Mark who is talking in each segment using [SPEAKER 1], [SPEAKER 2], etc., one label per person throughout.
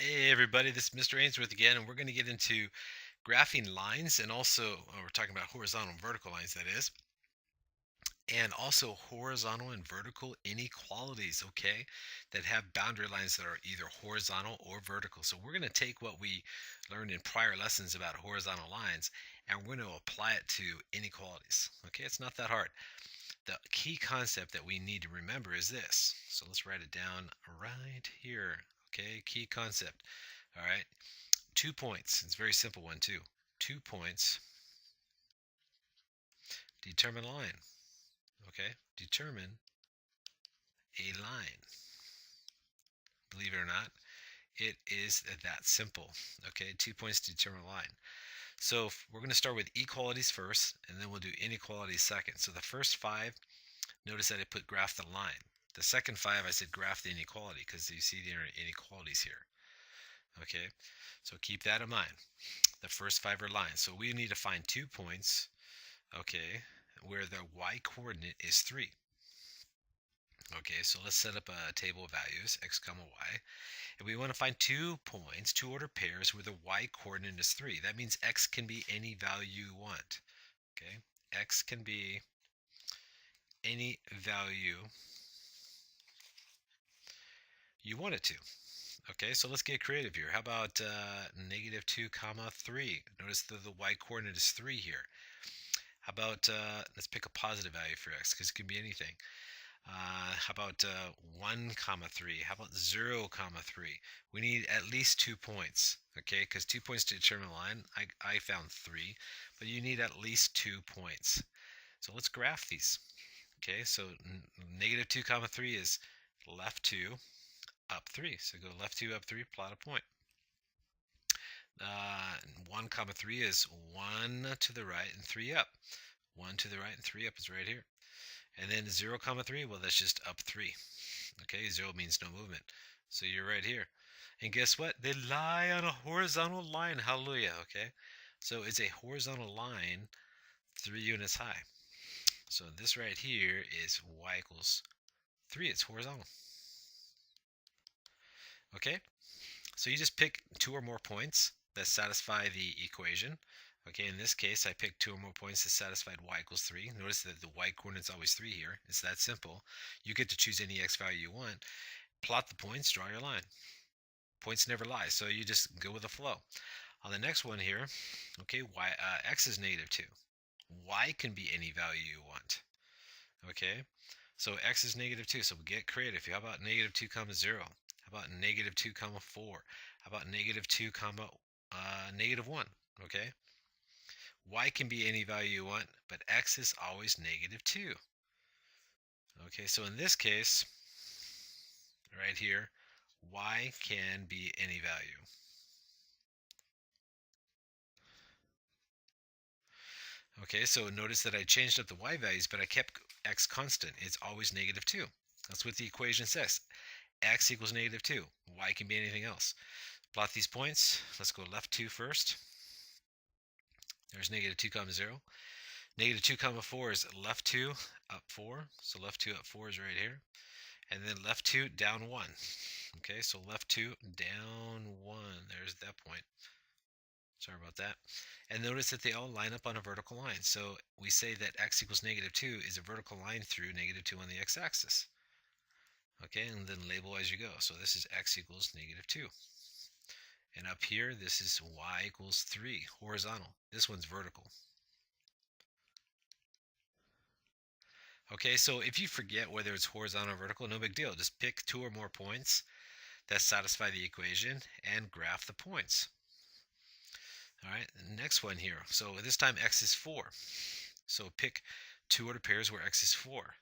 [SPEAKER 1] Hey everybody, this is Mr. Ainsworth again, and we're going to get into graphing lines and also we're talking about horizontal and vertical lines, that is, and also horizontal and vertical inequalities, okay, that have boundary lines that are either horizontal or vertical. So we're going to take what we learned in prior lessons about horizontal lines and we're going to apply it to inequalities. Okay, it's not that hard. The key concept that we need to remember is this. So let's write it down right here. Okay, key concept. All right. 2 points. It's a very simple one too. 2 points determine a line. Okay, determine a line. Believe it or not, it is that simple. Okay, 2 points to determine a line. So we're going to start with equalities first, and then we'll do inequalities second. So the first five, notice that I put graph the line. The second five, I said graph the inequality because you see the inequalities here. Okay, so keep that in mind. The first five are lines. So we need to find 2 points, okay, where the y coordinate is 3. Okay, so let's set up a table of values, x comma y. And we want to find 2 points, two ordered pairs, where the y coordinate is 3. That means x can be any value you want. Okay, x can be any value you want it to. Okay, so let's get creative here. How about negative 2 comma 3? Notice that the y coordinate is 3 here. How about, let's pick a positive value for x, because it can be anything. How about 1 comma 3? How about 0 comma 3? We need at least 2 points, okay? Because 2 points to determine a line. I found 3, but you need at least 2 points. So let's graph these. Okay, so negative 2 comma 3 is left 2, up 3. So go left 2, up 3, plot a point. 1 comma 3 is 1 to the right and 3 up. 1 to the right and 3 up is right here. And then 0 comma 3, well, that's just up 3. Okay, 0 means no movement. So you're right here. And guess what? They lie on a horizontal line. Hallelujah. Okay, so it's a horizontal line 3 units high. So this right here is y equals 3. It's horizontal. Okay, so you just pick 2 or more points that satisfy the equation. Okay, in this case, I picked 2 or more points that satisfied y equals 3. Notice that the y coordinate's always 3 here. It's that simple. You get to choose any x value you want. Plot the points, draw your line. Points never lie, so you just go with the flow. On the next one here, okay, x is negative 2. Y can be any value you want. Okay, so x is negative 2, so we get creative. How about negative 2 comma 0? How about negative 2 comma 4? How about negative 2 comma negative 1? Okay, y can be any value you want, but x is always negative 2. Okay, so in this case, right here, y can be any value. Okay, so notice that I changed up the y values, but I kept x constant. It's always negative 2. That's what the equation says. X equals negative 2. Y can be anything else. Plot these points. Let's go left 2 first. There's negative 2 comma 0. Negative 2 comma 4 is left 2, up 4. So left 2, up 4 is right here. And then left 2, down 1. Okay, so left 2, down 1. There's that point. Sorry about that. And notice that they all line up on a vertical line. So we say that x equals negative 2 is a vertical line through negative 2 on the x-axis. Okay, and then label as you go. So this is x equals negative 2. And up here, this is y equals 3, horizontal. This one's vertical. Okay, so if you forget whether it's horizontal or vertical, no big deal. Just pick 2 or more points that satisfy the equation and graph the points. All right, next one here. So this time x is 4. So pick 2 ordered pairs where x is 4.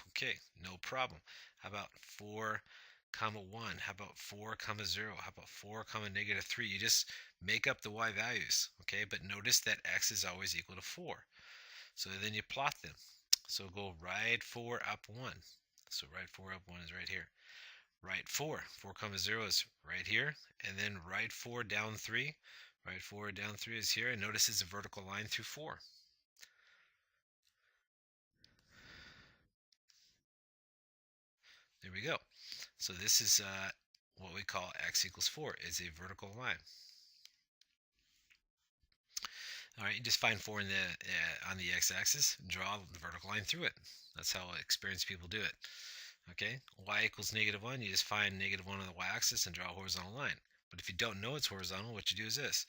[SPEAKER 1] Okay, no problem. How about 4 comma 1? How about 4 comma 0? How about 4 comma negative 3? You just make up the y values, okay? But notice that x is always equal to 4. So then you plot them. So go right 4 up 1. So right 4 up 1 is right here. Right 4. 4 comma 0 is right here. And then right 4 down 3. Right 4 down 3 is here. And notice it's a vertical line through 4. There we go. So this is what we call x equals 4. It's a vertical line. All right, you just find 4 in the on the x-axis, draw the vertical line through it. That's how experienced people do it. Okay, y equals -1, you just find -1 on the y-axis and draw a horizontal line. But if you don't know it's horizontal, what you do is this.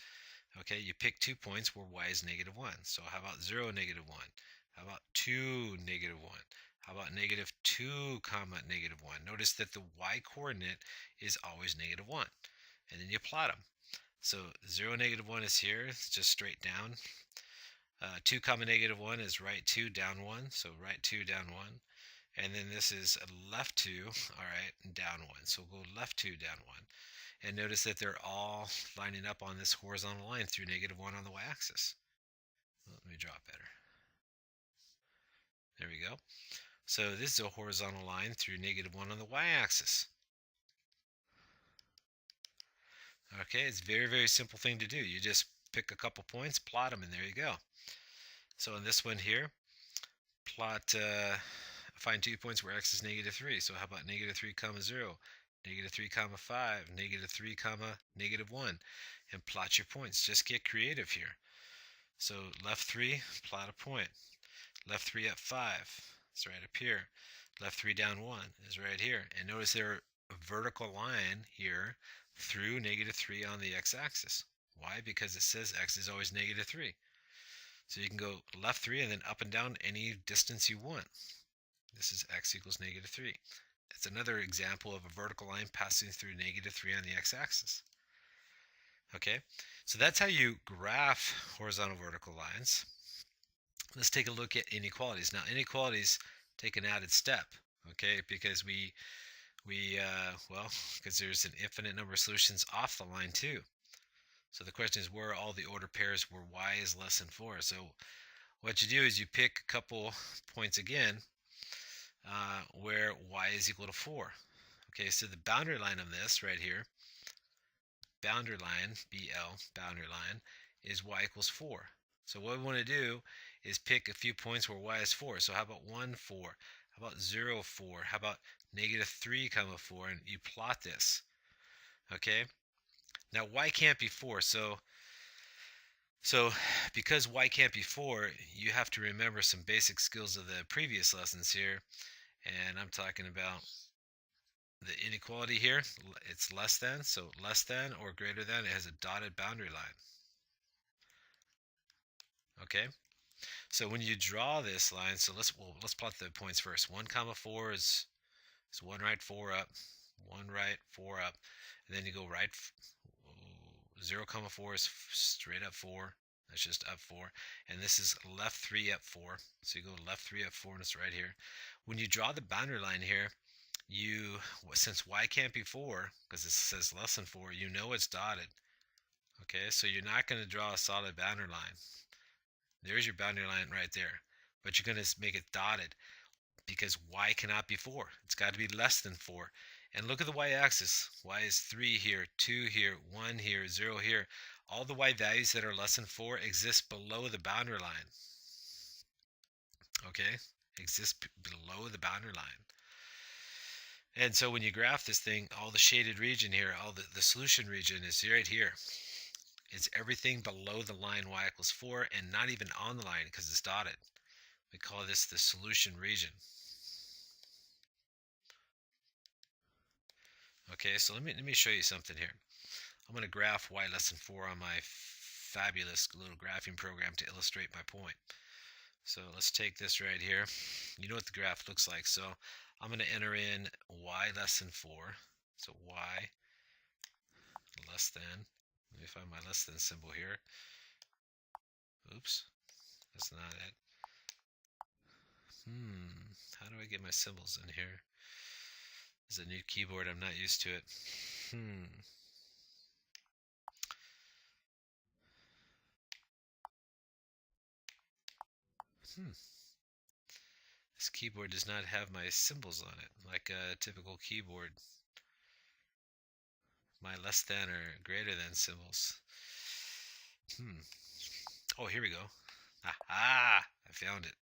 [SPEAKER 1] Okay, you pick 2 points where y is -1. So how about 0, -1? How about 2, -1? How about -2, -1? Notice that the y coordinate is always -1. And then you plot them. So 0, -1 is here. It's just straight down. 2, -1 is right 2, down 1. So right 2, down 1. And then this is left 2, all right, down 1. So we'll go left 2, down 1. And notice that they're all lining up on this horizontal line through -1 on the y-axis. Let me draw it better. There we go. So this is a horizontal line through -1 on the y-axis. Okay, it's a very, very simple thing to do. You just pick a couple points, plot them, and there you go. So in this one here, find 2 points where x is -3. So how about -3, 0, -3, 5, -3, -1, and plot your points. Just get creative here. So left 3, plot a point. Left 3 up 5, it's right up here. Left 3 down 1 is right here. And notice there a vertical line here through -3 on the x-axis. Why? Because it says x is always -3. So you can go left 3 and then up and down any distance you want. This is x equals -3. It's another example of a vertical line passing through -3 on the x-axis. Okay, so that's how you graph horizontal vertical lines. Let's take a look at inequalities. Now, inequalities take an added step, okay, because because there's an infinite number of solutions off the line too. So the question is, where are all the ordered pairs where y is less than 4? So what you do is you pick a couple points again where y is equal to 4. Okay, so the boundary line of this right here, boundary line, BL, boundary line, is y equals 4. So what we want to do is pick a few points where y is 4. So how about 1, 4? How about 0, 4? How about -3, 4? And you plot this. Okay? Now y can't be 4. So because y can't be 4, you have to remember some basic skills of the previous lessons here. And I'm talking about the inequality here. It's less than, so less than or greater than, it has a dotted boundary line. Okay? So when you draw this line, so let's plot the points first. 1, 4 is 1 right, 4 up, 1 right, 4 up, and then you go right. 0, 4 is straight up 4. That's just up 4, and this is left 3 up 4. So you go left 3 up 4, and it's right here. When you draw the boundary line here, since y can't be 4 because it says less than 4, you know it's dotted. Okay, so you're not going to draw a solid boundary line. There's your boundary line right there. But you're going to make it dotted because y cannot be 4. It's got to be less than 4. And look at the y-axis. Y is 3 here, 2 here, 1 here, 0 here. All the y values that are less than 4 exist below the boundary line. Okay? Exist below the boundary line. And so when you graph this thing, all the shaded region here, all the solution region is right here. It's everything below the line y equals 4 and not even on the line because it's dotted. We call this the solution region. Okay, so let me show you something here. I'm going to graph y less than 4 on my fabulous little graphing program to illustrate my point. So let's take this right here. You know what the graph looks like. So I'm going to enter in y less than 4. So y less than. Let me find my less than symbol here. Oops, that's not it. How do I get my symbols in here? This is a new keyboard, I'm not used to it. This keyboard does not have my symbols on it, like a typical keyboard. My less than or greater than symbols. Oh, here we go. I found it.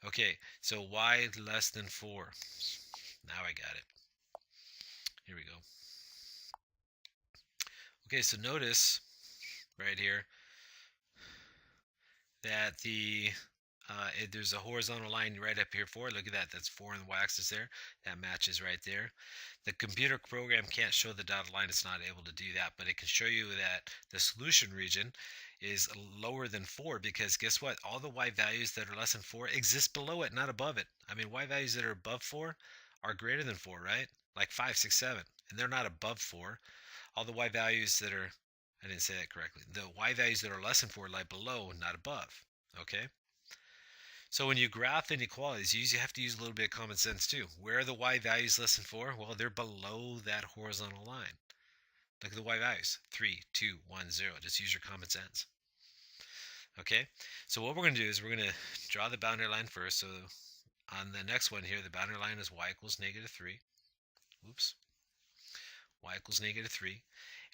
[SPEAKER 1] Okay, so y less than 4. Now I got it. Here we go. Okay, so notice right here that there's a horizontal line right up here for it. Look at that. That's 4 on the y-axis there. That matches right there. The computer program can't show the dotted line. It's not able to do that, but it can show you that the solution region is lower than 4 because guess what? All the y values that are less than 4 exist below it, not above it. I mean, y values that are above 4 are greater than 4, right? Like 5, 6, 7, and they're not above 4. All the y values that are, I didn't say that correctly. The y values that are less than 4 lie below, not above. Okay? So when you graph inequalities, you have to use a little bit of common sense too. Where are the y values less than 4? Well, they're below that horizontal line. Look at the y values. 3, 2, 1, 0. Just use your common sense. Okay? So what we're going to do is we're going to draw the boundary line first. So on the next one here, the boundary line is y equals negative 3. Oops. Y equals negative 3.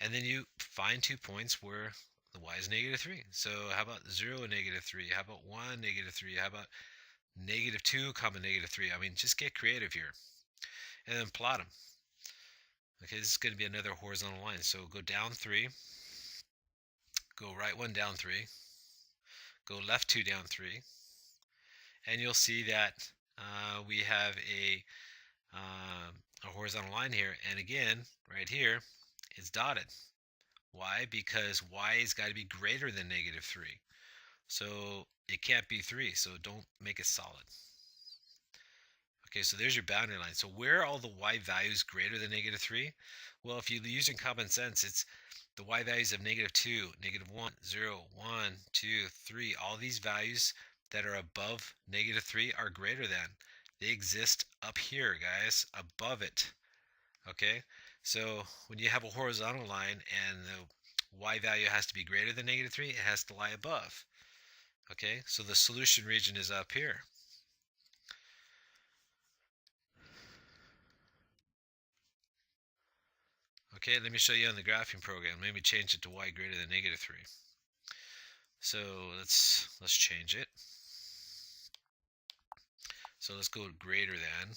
[SPEAKER 1] And then you find 2 points where the y is negative 3. So how about 0 and negative 3? How about 1, negative 3? How about negative 2, comma negative 3? I mean, just get creative here. And then plot them. Okay, this is going to be another horizontal line. So go down 3. Go right 1 down 3. Go left 2 down 3. And you'll see that we have a horizontal line here. And again, right here, it's dotted. Why? Because y has got to be greater than negative 3. So it can't be 3, so don't make it solid. Okay, so there's your boundary line. So where are all the y values greater than negative 3? Well, if you're using common sense, it's the y values of negative 2, negative 1, 0, 1, 2, 3. All these values that are above negative 3 are greater than. They exist up here, guys, above it. Okay, so when you have a horizontal line and the y value has to be greater than negative 3, it has to lie above. Okay, so the solution region is up here. Okay, let me show you on the graphing program. Maybe change it to y greater than negative 3. So let's change it. So let's go greater than.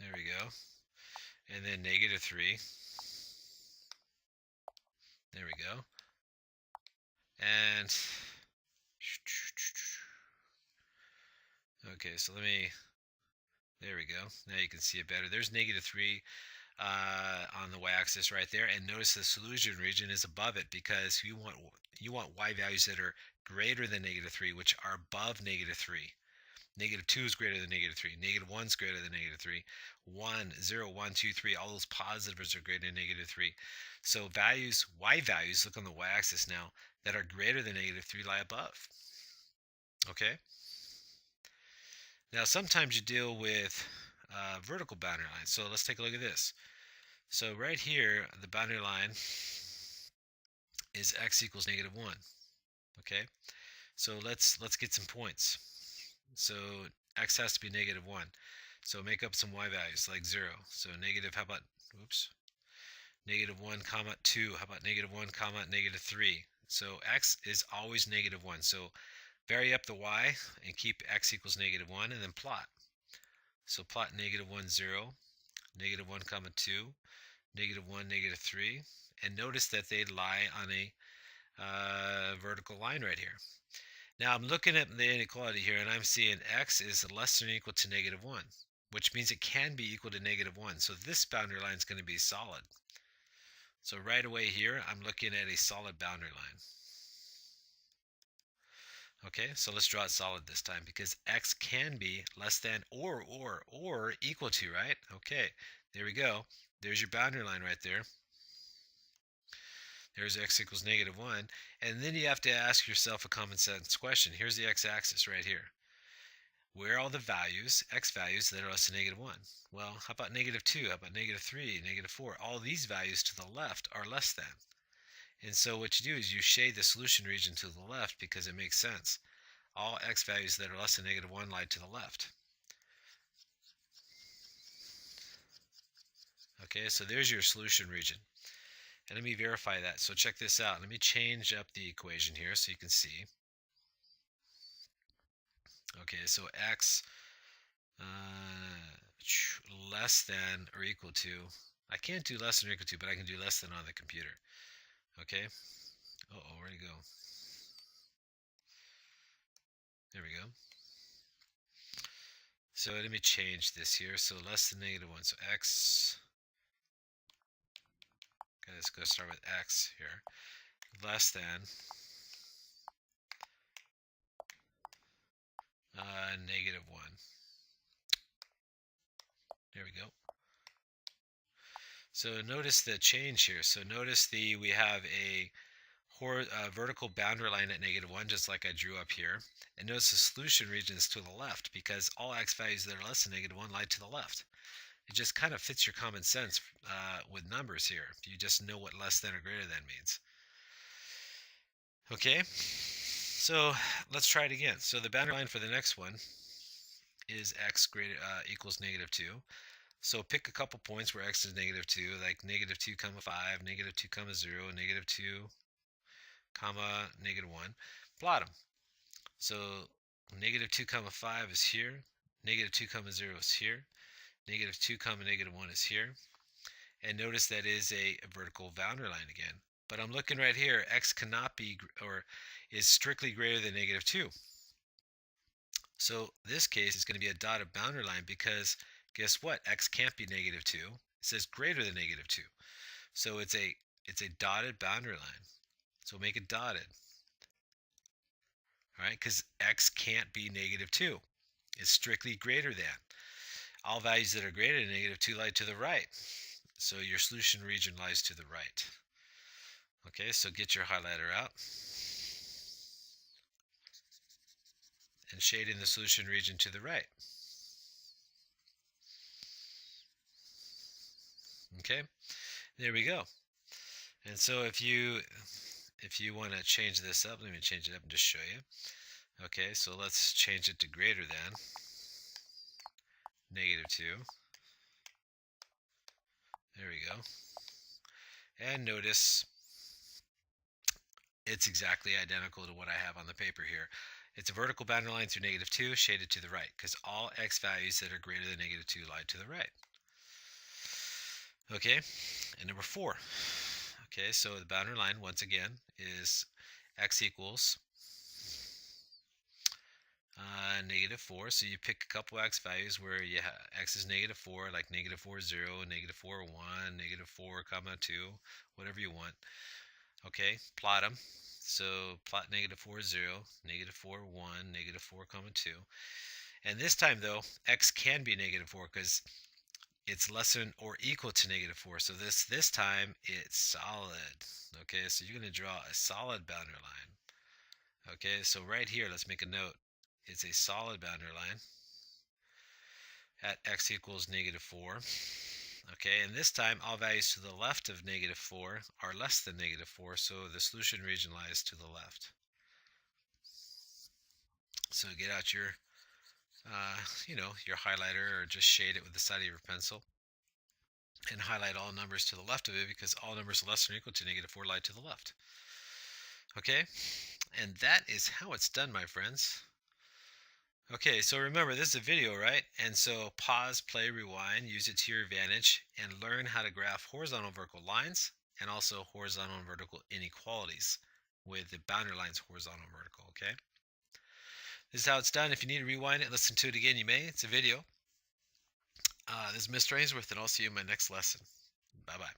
[SPEAKER 1] There we go. And then negative 3. There we go. And okay, so there we go. Now you can see it better. There's negative 3 on the y-axis right there, and notice the solution region is above it because you want y values that are greater than negative 3, which are above negative 3. Negative 2 is greater than negative 3. Negative 1 is greater than negative 3. 1, 0, 1, 2, 3, all those positives are greater than negative 3. So values, y values, look on the y-axis now, that are greater than negative 3 lie above. Okay? Now sometimes you deal with vertical boundary lines. So let's take a look at this. So right here, the boundary line is x equals negative 1. Okay? So let's get some points. So x has to be negative 1. So make up some y values like 0. So negative, how about, oops, negative 1 comma 2. How about negative 1 comma negative 3? So x is always negative 1. So vary up the y and keep x equals negative 1 and then plot. So plot negative 1, 0, negative 1 comma 2, negative 1, negative 3. And notice that they lie on a vertical line right here. Now I'm looking at the inequality here and I'm seeing x is less than or equal to negative 1, which means it can be equal to negative 1. So this boundary line is going to be solid. So right away here, I'm looking at a solid boundary line. Okay, so let's draw it solid this time because x can be less than or equal to, right? Okay, there we go. There's your boundary line right there. There's x equals negative 1. And then you have to ask yourself a common sense question. Here's the x-axis right here. Where are all the values, x values, that are less than negative 1? Well, how about negative 2? How about negative 3, negative 4? All these values to the left are less than. And so what you do is you shade the solution region to the left because it makes sense. All x values that are less than negative 1 lie to the left. Okay, so there's your solution region. And let me verify that. So check this out. Let me change up the equation here so you can see. Okay, so x less than or equal to I can't do less than or equal to, but I can do less than on the computer. Okay. Uh-oh, where'd it go? There we go. So let me change this here. So less than -1. So x, okay, let's go start with x here. Less than -1. There we go. So notice the change here. So notice we have a vertical boundary line at -1, just like I drew up here. And notice the solution region is to the left because all x values that are less than -1 lie to the left. It just kind of fits your common sense with numbers here. You just know what less than or greater than means. Okay, so let's try it again. So the boundary line for the next one is x equals -2. So pick a couple points where x is -2, like -2, 5, -2, 0, -2, -1. Plot them. So -2, 5 is here, -2, 0 is here, -2, -1 is here. And notice that is a vertical boundary line again. But I'm looking right here, x cannot be or is strictly greater than -2. So this case is going to be a dotted boundary line because guess what? X can't be -2. It says greater than -2. So it's a dotted boundary line. So make it dotted. All right, because x can't be -2. It's strictly greater than. All values that are greater than -2 lie to the right. So your solution region lies to the right. Okay, so get your highlighter out and shade in the solution region to the right. Okay, there we go. And so if you want to change this up, let me change it up and just show you. Okay, so let's change it to greater than -2. There we go. And notice it's exactly identical to what I have on the paper here. It's a vertical boundary line through -2 shaded to the right because all x values that are greater than -2 lie to the right. Okay, and number 4. Okay, so the boundary line once again is x equals -4. So you pick a couple x values where you x is -4, like -4, 0, -4, 1, -4, 2, whatever you want. Okay, plot them. So plot -4, 0, -4, 1, -4, 2. And this time though, x can be -4 because it's less than or equal to -4. So this time it's solid. Okay, so you're going to draw a solid boundary line. Okay, so right here, let's make a note. It's a solid boundary line at x equals -4. Okay, and this time all values to the left of -4 are less than -4, so the solution region lies to the left. So get out your, your highlighter or just shade it with the side of your pencil and highlight all numbers to the left of it because all numbers less than or equal to -4 lie to the left. Okay, and that is how it's done, my friends. Okay, so remember, this is a video, right? And so pause, play, rewind, use it to your advantage, and learn how to graph horizontal and vertical lines and also horizontal and vertical inequalities with the boundary lines horizontal and vertical, okay? This is how it's done. If you need to rewind it, listen to it again, you may. It's a video. This is Mr. Ainsworth, and I'll see you in my next lesson. Bye-bye.